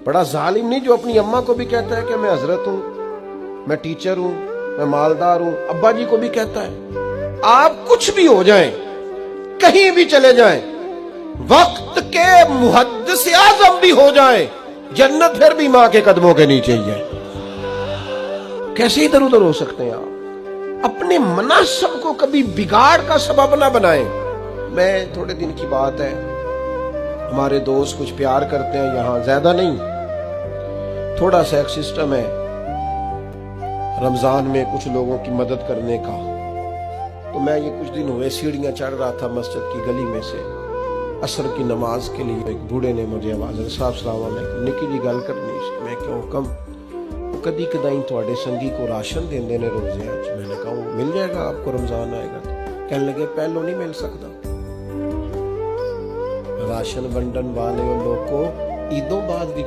बड़ा जालिम नहीं जो अपनी अम्मा को भी कहता है कि मैं हजरत हूं, मैं टीचर हूं, मैं मालदार हूं। अब्बा जी को भी कहता है। आप कुछ भी हो जाएं, कहीं भी चले जाएं, वक्त के मुहद्दिस आज़म भी हो जाएं, जन्नत फिर भी मां के कदमों के नीचे ही है। कैसे इधर उधर हो सकते हैं आप? अपने मनासब को कभी बिगाड़ का सबब ना बनाएं। मैं थोड़े दिन की बात है, हमारे दोस्त कुछ प्यार करते हैं, यहां ज्यादा नहीं, थोड़ा सा एक सिस्टम है रमजान में कुछ लोगों की मदद करने का। तो मैं ये कुछ दिन हुए सीढ़ियां चढ़ रहा था मस्जिद की गली में से, असर की नमाज के लिए एक बूढ़े ने मुझे आवाज साहब सलाम अलैकुम निकी जी गल करनी सी। मैं क्यों कम कदी कदाई थोड़े संगी को राशन देंदे ने रोजे। मैंने कहा मिल जाएगा आपको, रमजान आएगा तो। कहने लगे पहलो नहीं मिल सकता। राशन वंडन वाले लोग को ईदों बाद भी